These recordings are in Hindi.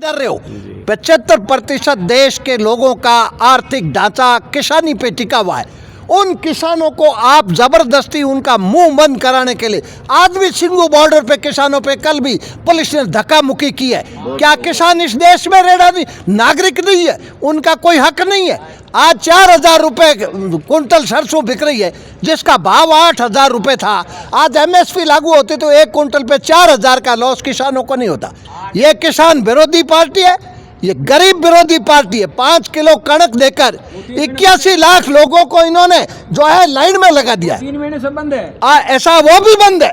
डर रहे हो। 75% देश के लोगों का आर्थिक ढांचा किसानी पे टिका हुआ है। उन किसानों को आप जबरदस्ती उनका मुंह बंद कराने के लिए, आज भी सिंगू बॉर्डर पे किसानों पे कल भी पुलिस ने धक्का मुक्की की है। क्या किसान इस देश में रहना नहीं, नागरिक नहीं है, उनका कोई हक नहीं है? आज 4,000 रुपये कुंटल सरसों बिक रही है, जिसका भाव 8,000 रुपये था। आज MSP लागू होती तो एक कुंटल पे 4,000 का लॉस किसानों को नहीं होता। ये किसान विरोधी पार्टी है, ये गरीब विरोधी पार्टी है। 5 किलो कणक देकर 81 लाख लोगों को इन्होंने जो है लाइन में लगा दिया है। 3 महीने से बंद है। ऐसा वो भी बंद है।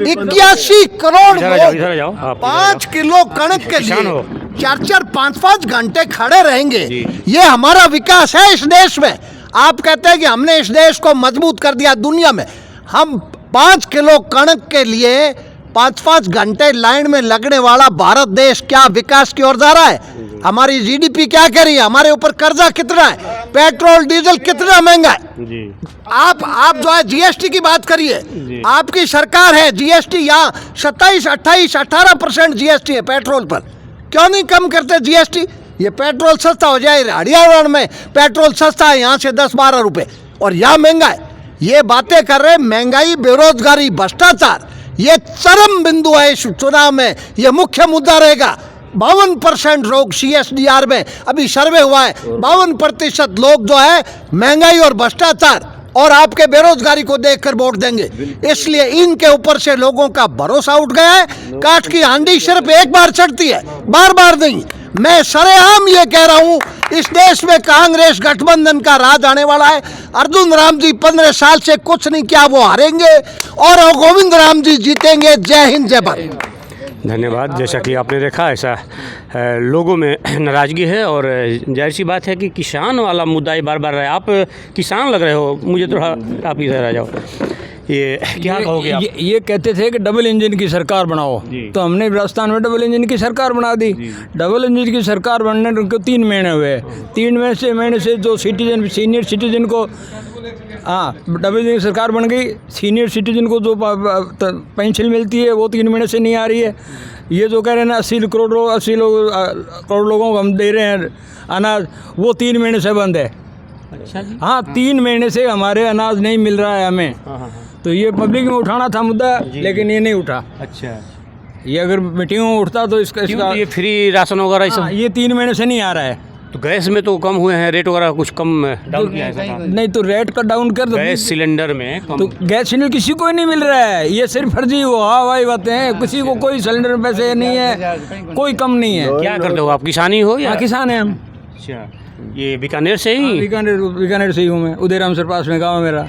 81 करोड़ लोग 5 किलो कणक के लिए 4-4, 5-5 घंटे खड़े रहेंगे। ये हमारा विकास है इस देश में। आप कहते हैं कि हमने इस देश को मजबूत कर दिया दुनिया में। हम 5 किलो कणक के लिए 5-5 घंटे लाइन में लगने वाला भारत देश क्या विकास की ओर जा रहा है? हमारी GDP क्या कर रही है? हमारे ऊपर कर्जा कितना है? पेट्रोल डीजल कितना महंगा है जी। आप जो है GST की बात करिए, आपकी सरकार है। GST यहाँ 27, 28, 18% GST है पेट्रोल पर। क्यों नहीं कम करते GST? ये पेट्रोल सस्ता हो जाए। हरियाणा में पेट्रोल सस्ता है यहाँ से 10-12 रुपये, और यहाँ महंगा है। ये बातें कर रहे हैं। महंगाई, बेरोजगारी, भ्रष्टाचार, ये चरम बिंदु है इस चुनाव में। ये मुख्य मुद्दा रहेगा। 52% लोग CSDR में अभी सर्वे हुआ है, 52% लोग जो है महंगाई और भ्रष्टाचार और आपके बेरोजगारी को देखकर वोट देंगे। इसलिए इनके ऊपर से लोगों का भरोसा उठ गया है। काठ की हांडी सिर्फ एक बार चढ़ती है, बार बार नहीं। मैं सरेआम ये कह रहा हूँ, इस देश में कांग्रेस गठबंधन का राज आने वाला है। अर्जुन राम जी 15 साल से कुछ नहीं किया, वो हारेंगे और गोविंद राम जी जीतेंगे। जय हिंद, जय भारत। धन्यवाद। जैसा कि आपने देखा, ऐसा लोगों में नाराज़गी है और जाहिर सी बात है कि किसान वाला मुद्दा ही बार बार रहा है। आप किसान लग रहे हो, मुझे थोड़ा आप इधर आ जाओ। ये क्या कहोगे आप? ये कहते थे कि डबल इंजन की सरकार बनाओ, तो हमने राजस्थान में डबल इंजन की सरकार बना दी। डबल इंजन की सरकार बनने को 3 महीने हुए। 3 महीने से जो सिटीजन, सीनियर सिटीजन को, हाँ, डबल इंजन की सरकार बन गई। सीनियर सिटीजन को जो पेंशन मिलती है वो 3 महीने से नहीं आ रही है। ये जो कह रहे हैं ना 80 करोड़ लोगों को हम दे रहे हैं अनाज, वो 3 महीने से बंद है। अच्छा जी। हाँ, 3 महीने से हमारे अनाज नहीं मिल रहा है हमें। तो ये पब्लिक में उठाना था मुद्दा, लेकिन ये नहीं उठा। अच्छा, ये अगर मीटिंग में उठता तो इसका ये फ्री राशन वगैरह ये 3 महीने से नहीं आ रहा है। तो गैस में तो कम हुए हैं, रेट वगैरह कुछ कम डाउन किया है सरकार? नहीं, तो रेट का डाउन कर दो। गैस सिलेंडर में कम। तो गैस सिलेंडर किसी को ही नहीं मिल रहा है। ये सिर्फ फर्जी हवाई बातें हैं। किसी को कोई सिलेंडर में पैसे नहीं है, कोई कम नहीं है। क्या करते हो आप? किसानी हो या? किसान है हम। अच्छा, ये बीकानेर से ही? बीकानेर से ही हूँ मैं। उदयराम सर पास में गाँव है मेरा।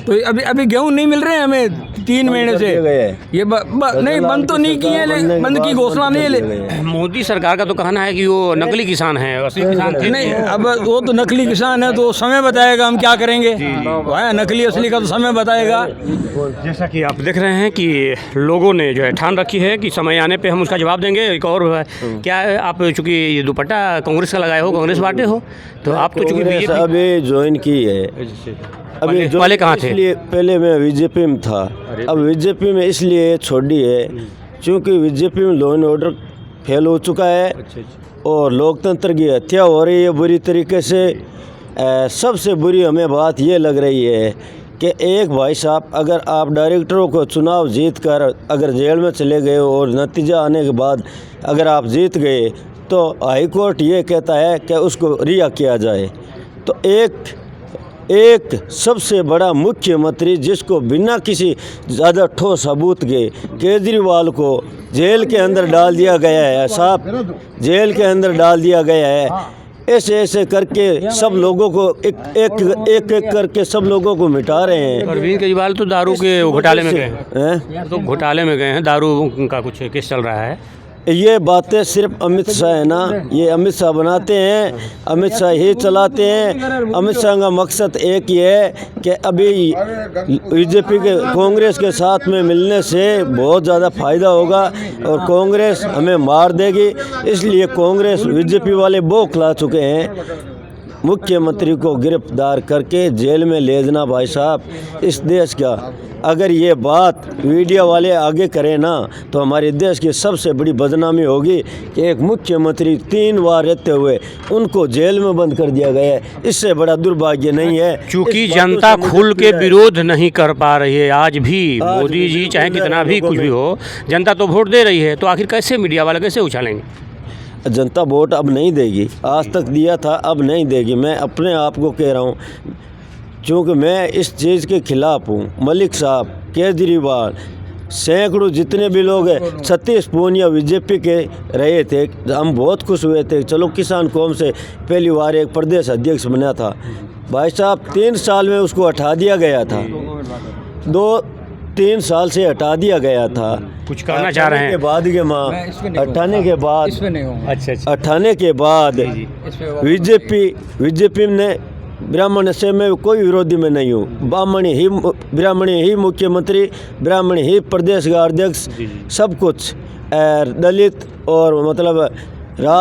तो अभी गेहूँ नहीं मिल रहे हैं हमें 3 महीने से। ये नहीं, बंद तो नहीं किए, बंद की घोषणा नहीं है। मोदी सरकार का तो कहना है कि वो नकली किसान है, असली किसान थे नहीं। अब वो तो नकली किसान है, तो समय बताएगा हम क्या करेंगे। नकली असली का तो समय बताएगा। जैसा कि आप देख रहे हैं कि लोगों ने जो है ठान रखी है कि समय आने पे हम उसका जवाब देंगे। एक और क्या है, आप चूँकि ये दुपट्टा कांग्रेस का लगाए हो, कांग्रेस पार्टी हो, तो आप तो चूँकि अभी ज्वाइन की है। अभी पहले कहाँ थे? इसलिए पहले मैं बीजेपी में था। अब बीजेपी में इसलिए छोड़ी है क्योंकि बीजेपी में लॉ एंड ऑर्डर फेल हो चुका है और लोकतंत्र की हत्या हो रही है बुरी तरीके से। सबसे बुरी हमें बात ये लग रही है कि एक भाई साहब, अगर आप डायरेक्टरों को चुनाव जीत कर अगर जेल में चले गए और नतीजा आने के बाद अगर आप जीत गए तो हाई कोर्ट ये कहता है कि उसको रिहा किया जाए। तो एक सबसे बड़ा मुख्यमंत्री जिसको बिना किसी ज़्यादा ठोस सबूत के केजरीवाल को जेल के अंदर डाल दिया गया है, साहब जेल के अंदर डाल दिया गया है। ऐसे करके सब लोगों को एक करके सब लोगों को मिटा रहे हैं। अरविंद केजरीवाल तो दारू के घोटाले में गए हैं, तो घोटाले में गए हैं, दारू का कुछ केस चल रहा है। ये बातें सिर्फ अमित शाह है ना, ये अमित शाह बनाते हैं, अमित शाह ही चलाते हैं। अमित शाह का मकसद एक ही है कि अभी बीजेपी के कांग्रेस के साथ में मिलने से बहुत ज़्यादा फ़ायदा होगा और कांग्रेस हमें मार देगी। इसलिए कांग्रेस बीजेपी वाले बौखला चुके हैं। मुख्यमंत्री को गिरफ्तार करके जेल में ले जाना भाई साहब इस देश का। अगर ये बात मीडिया वाले आगे करें ना तो हमारे देश की सबसे बड़ी बदनामी होगी कि एक मुख्यमंत्री 3 बार रहते हुए उनको जेल में बंद कर दिया गया है। इससे बड़ा दुर्भाग्य नहीं है। चूंकि इस बातों जनता से मुझे खुल के है। विरोध नहीं कर पा रही है आज भी, मोदी जी चाहे कितना भी कुछ भी हो, जनता तो वोट दे रही है, तो आखिर कैसे मीडिया वाले कैसे उछालेंगे? जनता वोट अब नहीं देगी, आज तक दिया था अब नहीं देगी। मैं अपने आप को कह रहा हूँ, क्योंकि मैं इस चीज़ के खिलाफ हूँ। मलिक साहब, केजरीवाल, सैकड़ों जितने भी लोग हैं, 36 पूनिया बीजेपी के रहे थे, हम बहुत खुश हुए थे। चलो किसान कौम से पहली बार एक प्रदेश अध्यक्ष बना था भाई साहब। 3 साल में उसको हटा दिया गया था, 2-3 साल से हटा दिया गया था। कुछ कहना चाह रहे हैं? के बाद के माँ हटाने के बाद अच्छा हटाने के बाद बीजेपी ने ब्राह्मण से मैं कोई विरोधी में नहीं हूँ। ब्राह्मण ही मुख्यमंत्री, ब्राह्मण ही प्रदेश का अध्यक्ष, सब कुछ। दलित और मतलब राज